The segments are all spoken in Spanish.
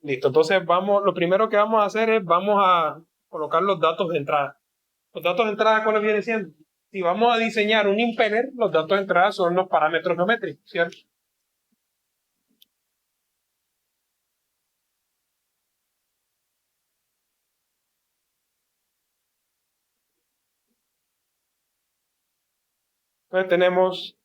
Listo, entonces vamos, lo primero que vamos a hacer es, vamos a colocar los datos de entrada. Los datos de entrada, ¿cuáles vienen siendo? Si vamos a diseñar un impeller, los datos de entrada son los parámetros geométricos, ¿cierto? Entonces tenemos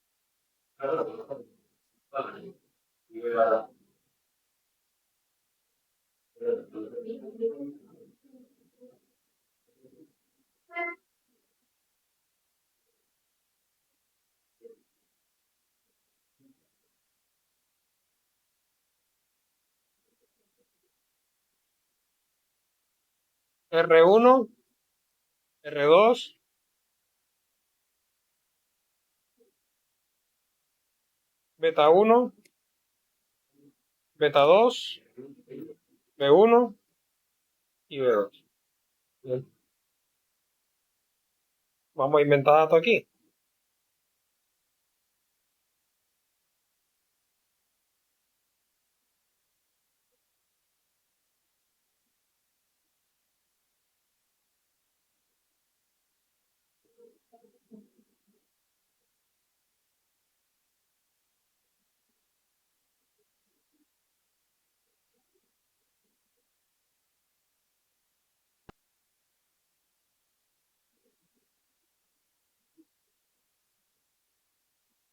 R1, R2, beta 1, beta 2, B1 y B2. Bien. Vamos a inventar datos aquí.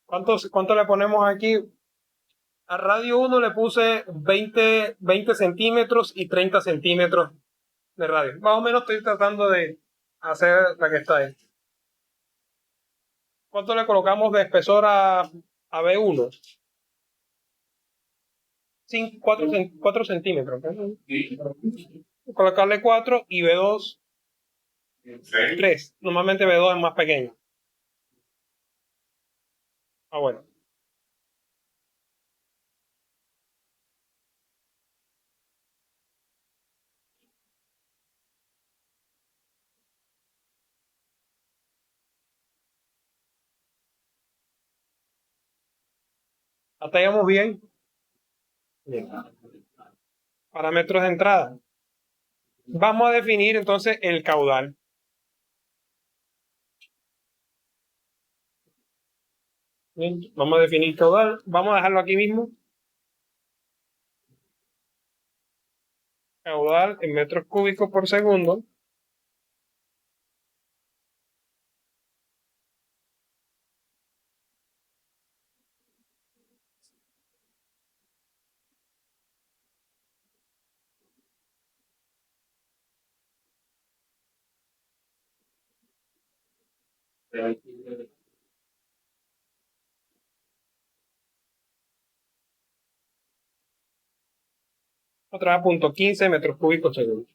¿Cuánto le ponemos aquí? A radio 1 le puse 20 centímetros y 30 centímetros de radio. Más o menos estoy tratando de hacer la que está ahí. ¿Cuánto le colocamos de espesor a B1? 4 centímetros. ¿Okay? Colocarle 4 y B2 3. Normalmente B2 es más pequeño. Ah, bueno. Hasta ahí vamos bien. Bien. Parámetros de entrada. Vamos a definir entonces el caudal. Bien. Vamos a definir caudal. Vamos a dejarlo aquí mismo. Caudal en metros cúbicos por segundo. Otra vez, punto 15 metros cúbicos segundo.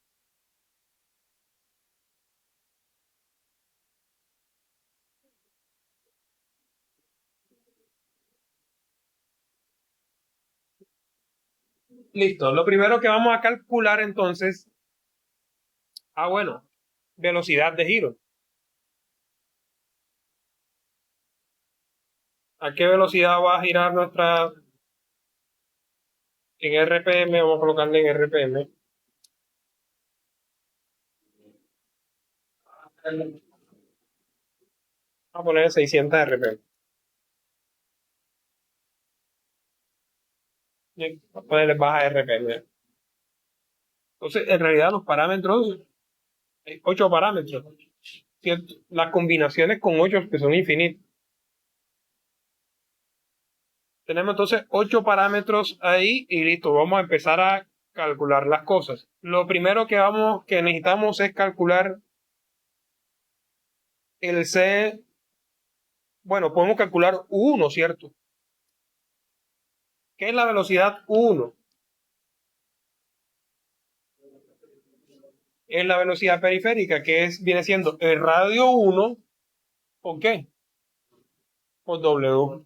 Listo. Lo primero que vamos a calcular entonces. Bueno. Velocidad de giro. ¿A qué velocidad va a girar nuestra en RPM? Vamos a colocarle en RPM. Vamos a poner 600 RPM. Vamos a ponerle baja RPM. Entonces, en realidad los parámetros, hay 8 parámetros. ¿Cierto? Las combinaciones con 8 que son infinitas. Tenemos entonces 8 parámetros ahí y listo. Vamos a empezar a calcular las cosas. Lo primero que necesitamos es calcular el C. Bueno, podemos calcular U1, ¿cierto? ¿Qué es la velocidad U1? Es la velocidad periférica, viene siendo el radio 1, ¿por qué? Por W.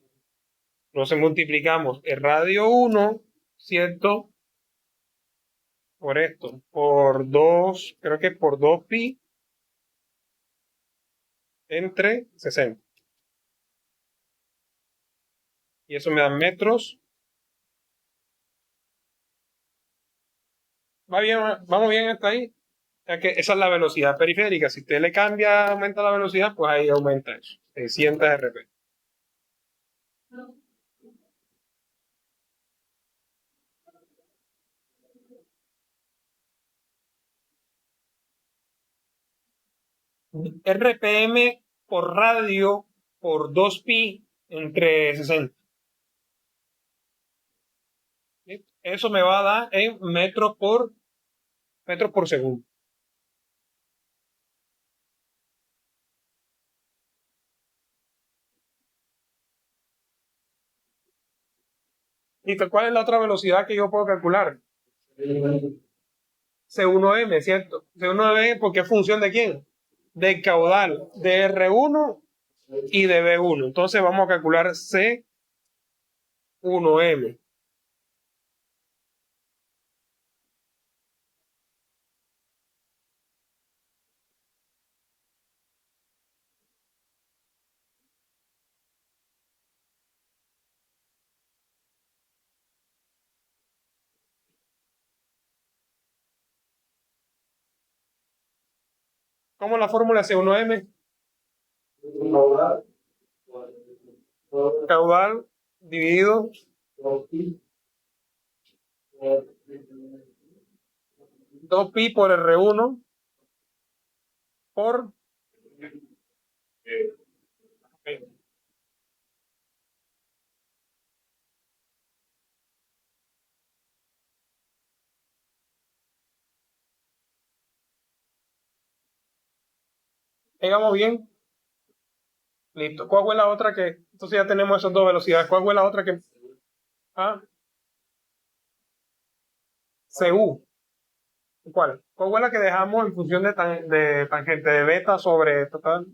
Entonces multiplicamos el radio 1, ¿cierto? Por esto, por 2, creo que por 2pi entre 60. Y eso me da metros ¿Va bien? ¿Vamos bien hasta ahí? Ya que esa es la velocidad periférica. Si usted le cambia, aumenta la velocidad, pues ahí aumenta eso. 600 RP. RPM por radio por 2pi entre 60. ¿Sí? Eso me va a dar en metros por segundo. ¿Y cuál es la otra velocidad que yo puedo calcular? C1M, ¿cierto? C1M, porque es función de quién? Del caudal de R1 y de B1. Entonces vamos a calcular C1M. ¿Cómo es la fórmula C1M? Caudal dividido 2pi por R1 por... Llegamos bien. Listo. ¿Cuál fue la otra que? Entonces ya tenemos esas dos velocidades. ¿Cuál fue la otra que? Ah, CU. ¿Cuál? ¿Cuál fue la que dejamos en función de tangente de beta sobre total?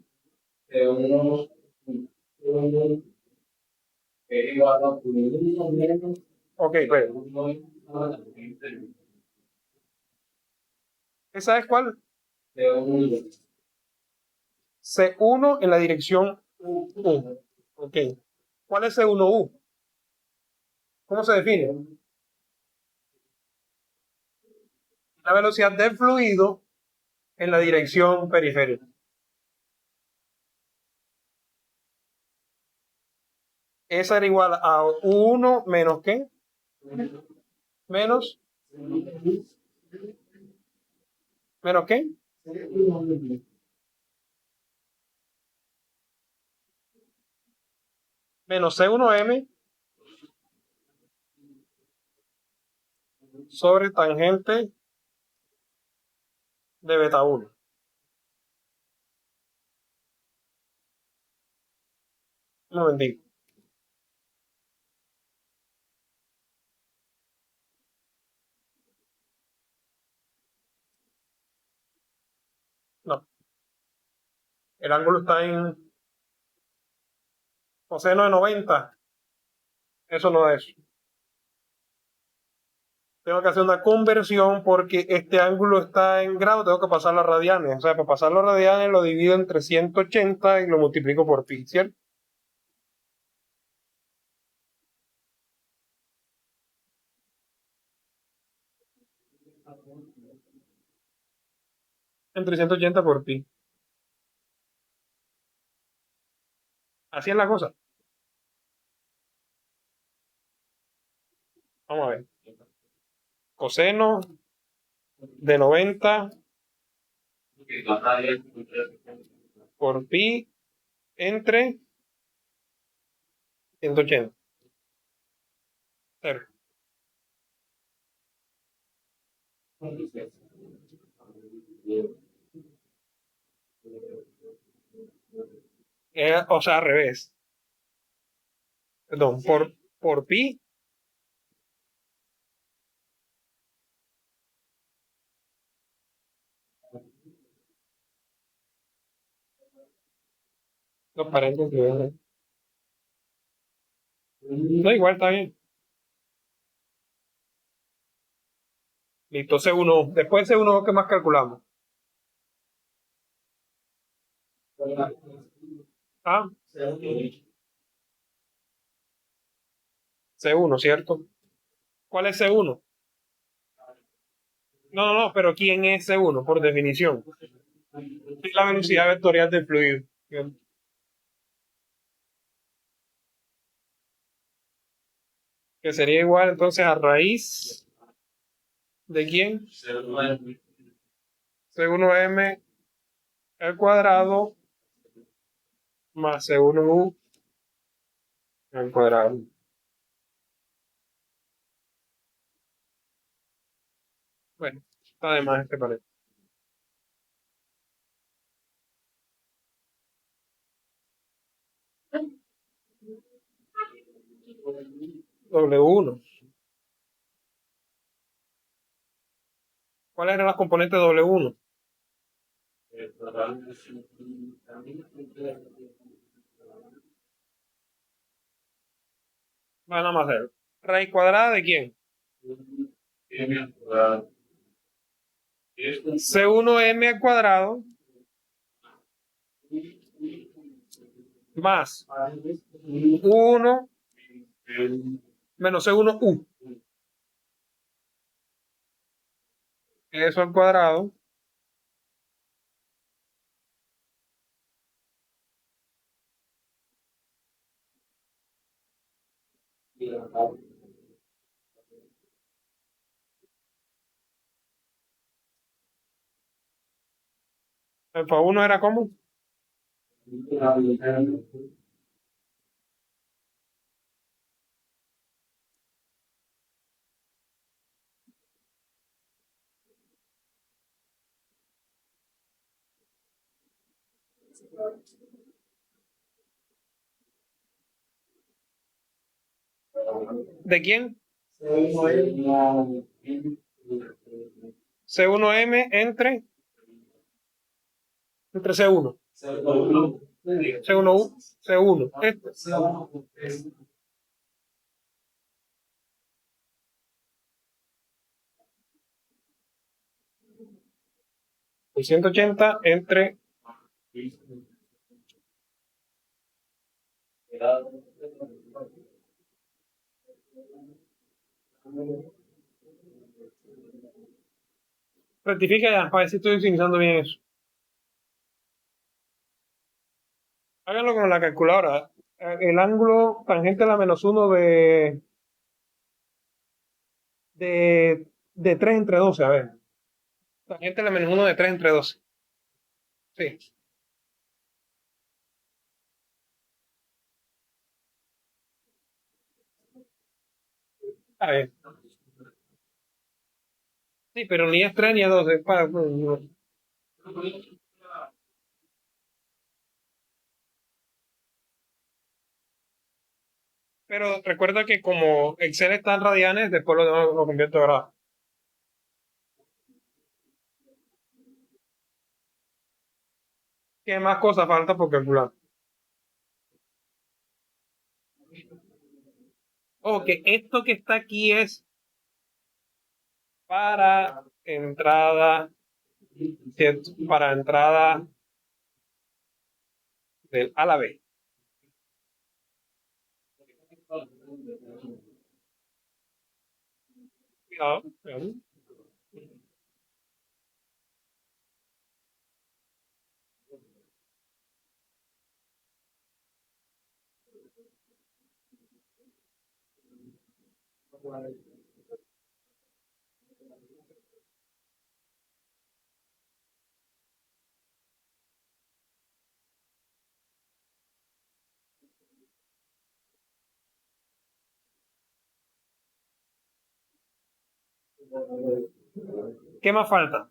Ok, pues. ¿Esa es cuál? C1 en la dirección U. Ok. ¿Cuál es C1U? ¿Cómo se define? La velocidad del fluido en la dirección periférica. Esa era igual a U1 menos ¿qué? Menos, ¿menos qué? Menos C1M sobre tangente de beta 1. Un momentito. No, el ángulo está en coseno de 90. Eso no es. Tengo que hacer una conversión porque este ángulo está en grado, tengo que pasar las radianes. O sea, para pasar los radianes lo divido entre 180 y lo multiplico por pi, ¿cierto? Entre 180 por pi. Así es la cosa. Vamos a ver. Coseno de 90 por pi entre 180. Cero. O sea, al revés. Perdón, por pi, los paréntesis. No, igual está bien. Listo, C1. Después de C1, ¿qué más calculamos? Ah, C1, ¿cierto? ¿Cuál es C1? No, no, no, pero ¿quién es C1? Por definición. Es la velocidad vectorial del fluido. Que sería igual entonces a raíz de quién? C1M al cuadrado más C1U al cuadrado. Bueno, está de más este pared. W1. ¿Cuáles eran las componentes de W1? Van a más cero. ¿Raíz cuadrada de quién? C1M al cuadrado más 1 menos C1U. Eso al cuadrado. Alfa 1 era como ¿de quién? C1M entre C1. C1U, C1. Este. 180 entre. Rectifica ya, para ver si estoy utilizando bien eso. Háganlo con la calculadora. El ángulo tangente a la -1 de 3 entre 12, a ver. Tangente a la -1 de 3 entre 12. Sí, a ver. Sí, pero ni es 3 ni es 12. Pero recuerda que como Excel está en radianes, después lo convierto a grados. ¿Qué más cosas falta por calcular? Ok, esto que está aquí es para entrada, ¿cierto? Para entrada del A a la B. Cuidado, cuidado. ¿Qué más falta?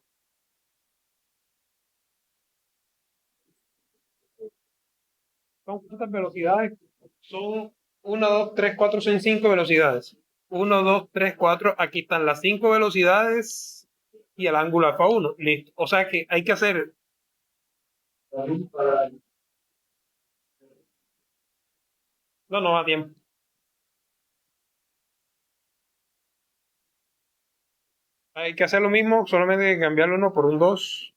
¿Son cuántas velocidades? Son uno, 2, 3, 4, son 5 velocidades. Uno, 2, 3, 4. Aquí están las 5 velocidades y el ángulo alfa 1. Listo. O sea que hay que hacer. No, no va a tiempo. Hay que hacer lo mismo, solamente cambiarlo uno por un 2,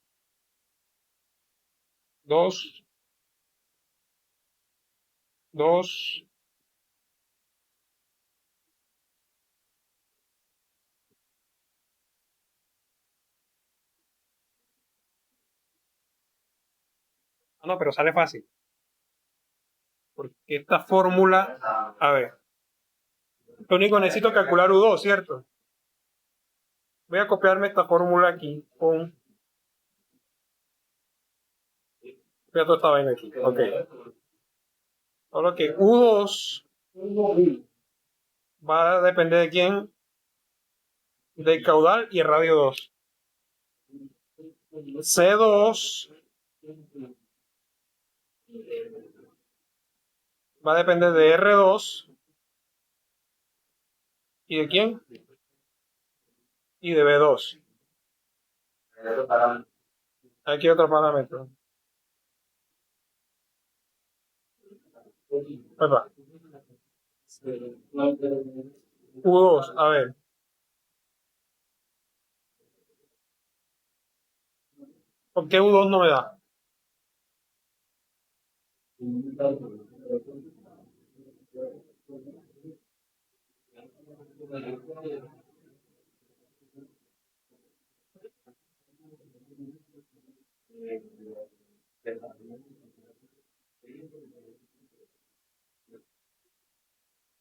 2, 2, Ah, no, pero sale fácil. Porque esta fórmula, a ver, lo único necesito es calcular U2, ¿cierto? Voy a copiarme esta fórmula aquí con... Voy a toda esta vaina aquí. Ok. Solo que U2 va a depender de quién, del caudal y el radio 2. C2 va a depender de R2 y de quién y de B2. Aquí otro parámetro. Epa. U2, a ver. ¿Por qué U2 no me da?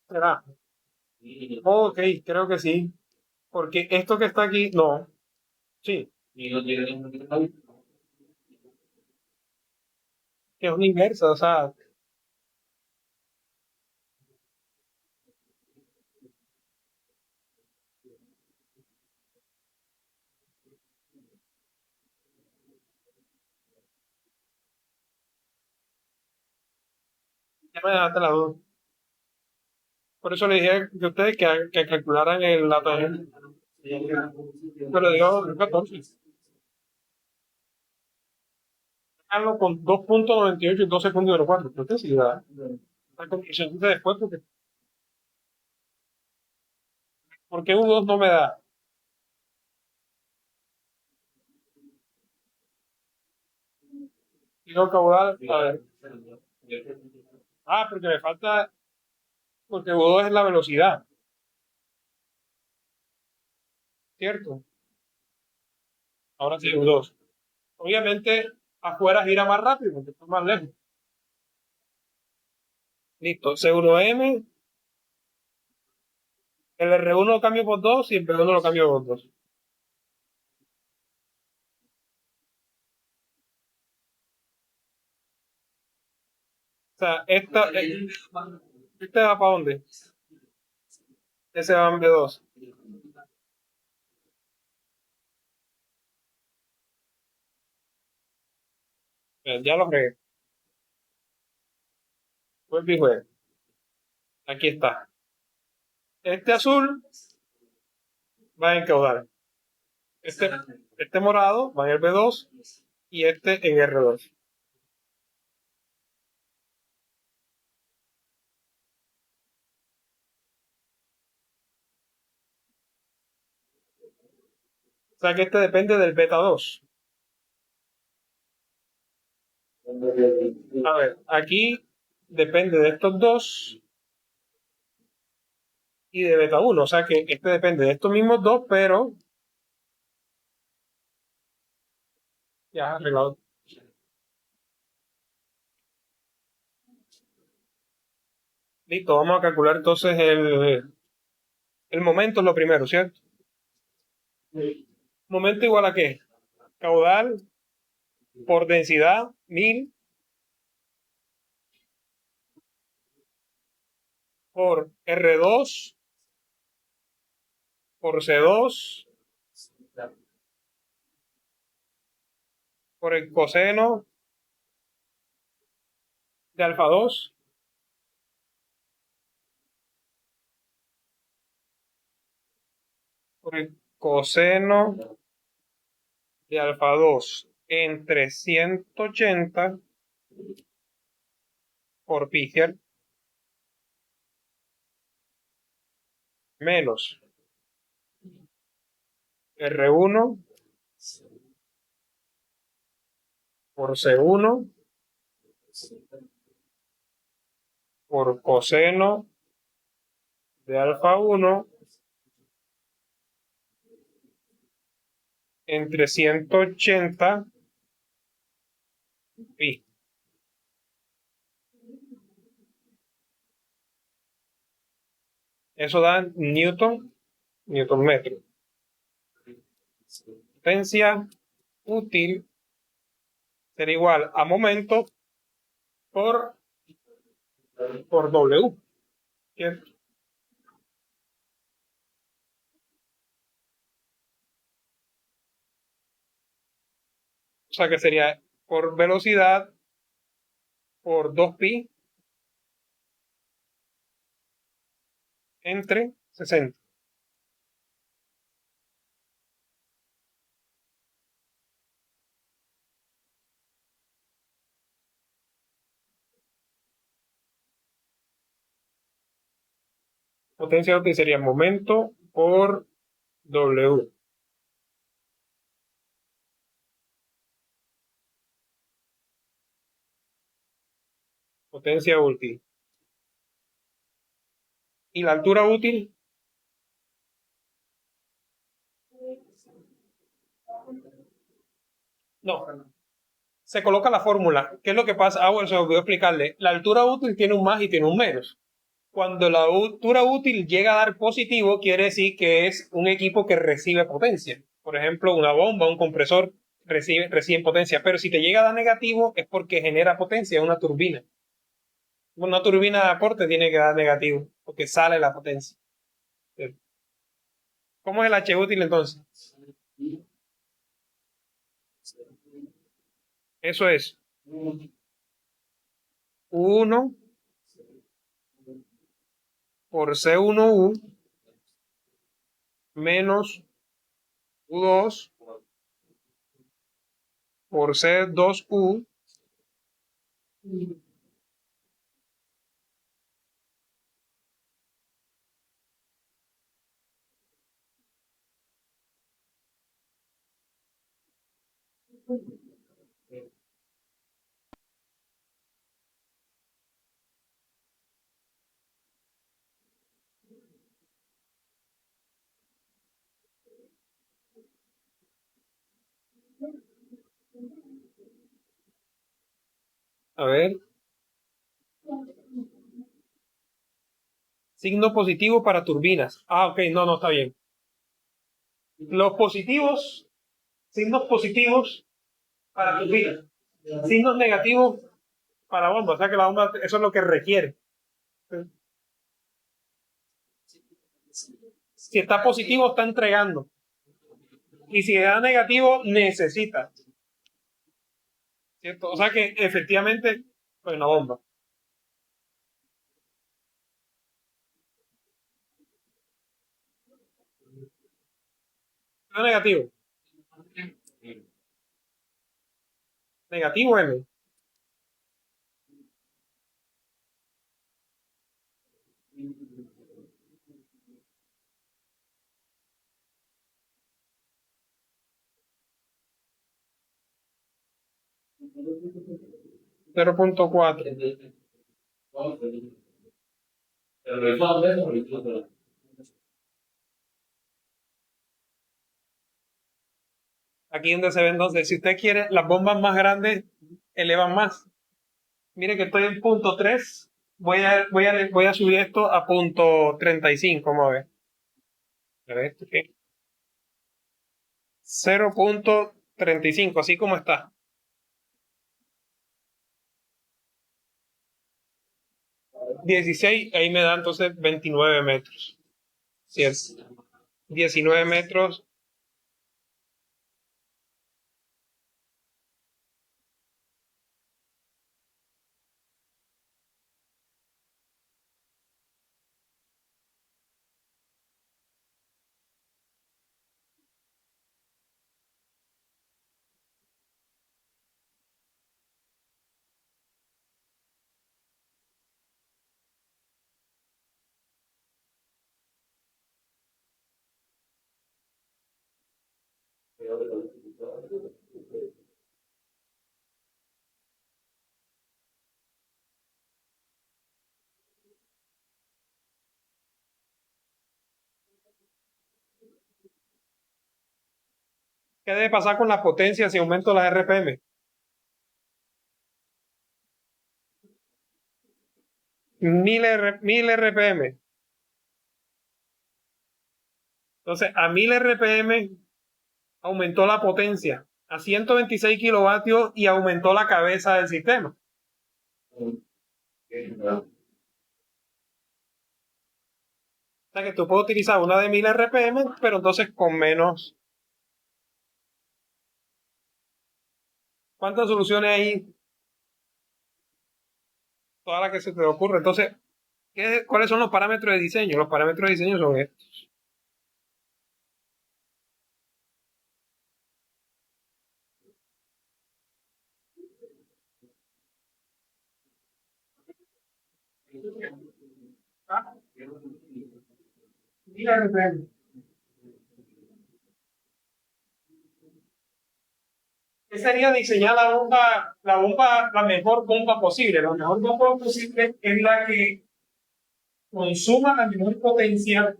¿Será? Ok, creo que sí. Porque esto que está aquí, no. Sí, que es una inversa. O sea, ya me dejaste la duda. Por eso le dije a ustedes que calcularan la tangente. Pero digo, 14. Háganlo con 2.98 y 12.04. Creo que sí, ¿verdad? La conclusión de después, porque U2 no me da. Digo caudal, a ver. Ah, porque me falta, porque U2 es la velocidad, ¿cierto? Ahora sí, U2. Obviamente, afuera gira más rápido, porque está más lejos. Listo, C1M, el R1 lo cambio por 2 y el P1 lo cambio por 2. O sea, esta va para dónde? Ese va en B2. Bien, ya lo fregué. Pues juegue. Aquí está. Este azul va en caudal. Este, este morado va en el B2 y este en R2. O sea que este depende del beta 2. A ver, aquí depende de estos dos y de beta 1. O sea que este depende de estos mismos dos, pero ya arreglado. Listo, vamos a calcular entonces el momento, es lo primero, ¿cierto? Momento igual a qué? Caudal por densidad 1000 por R2 por C2 por el coseno de alfa 2 por el coseno de alfa 2 entre 180 por pi, ¿cierto? Menos R1 por C1 por coseno de alfa 1 entre 180 pi. Eso da newton metro. Potencia útil será igual a momento por W. ¿Cierto? O sea que sería por velocidad por 2pi entre 60. Potencia útil sería momento por W. Potencia útil. ¿Y la altura útil? No. Se coloca la fórmula. ¿Qué es lo que pasa? Ah, bueno, se me olvidó explicarle. La altura útil tiene un más y tiene un menos. Cuando la altura útil llega a dar positivo, quiere decir que es un equipo que recibe potencia. Por ejemplo, una bomba, un compresor reciben potencia. Pero si te llega a dar negativo, es porque genera potencia, es una turbina. Una turbina de aporte tiene que dar negativo, porque sale la potencia. ¿Cómo es el H útil entonces? Eso es 1 por C1U menos U2 por C2U a ver, signo positivo para turbinas. Ah, ok, no, no, está bien. Los positivos, signos positivos para turbinas. Signos negativos para bomba. O sea que la bomba, eso es lo que requiere. Si está positivo, está entregando. Y si da negativo, necesita. ¿Cierto? O sea que efectivamente, pues una bomba. No negativo. Negativo M. 0.4. Aquí donde se ve entonces, si usted quiere, las bombas más grandes elevan más. Mire que estoy en punto 3. Voy a subir esto a punto 35. Vamos a ver. A ver, ¿qué? 0.35, así como está. 16, ahí me da entonces 29 metros. ¿Cierto? 19 metros. ¿Qué debe pasar con la potencia si aumento las RPM? 1000 RPM. Entonces, a 1000 RPM aumentó la potencia a 126 kilovatios y aumentó la cabeza del sistema. O sea que tú puedes utilizar una de 1000 RPM, pero entonces con menos. ¿Cuántas soluciones hay? Todas las que se te ocurre. Entonces, ¿cuáles son los parámetros de diseño? Los parámetros de diseño son estos. Ah, 1000 RPM. ¿Qué sería diseñar la mejor bomba posible? La mejor bomba posible es la que consuma la menor potencia,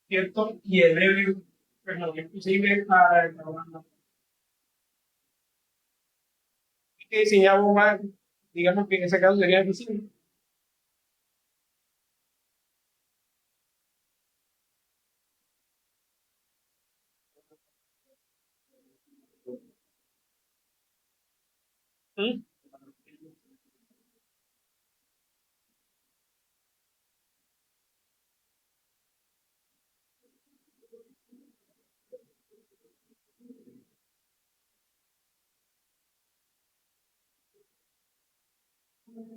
¿cierto? Y eleve pues, lo que es posible para el trabajo. Hay que diseñar bombas, digamos que en ese caso sería difícil. ¿Mm?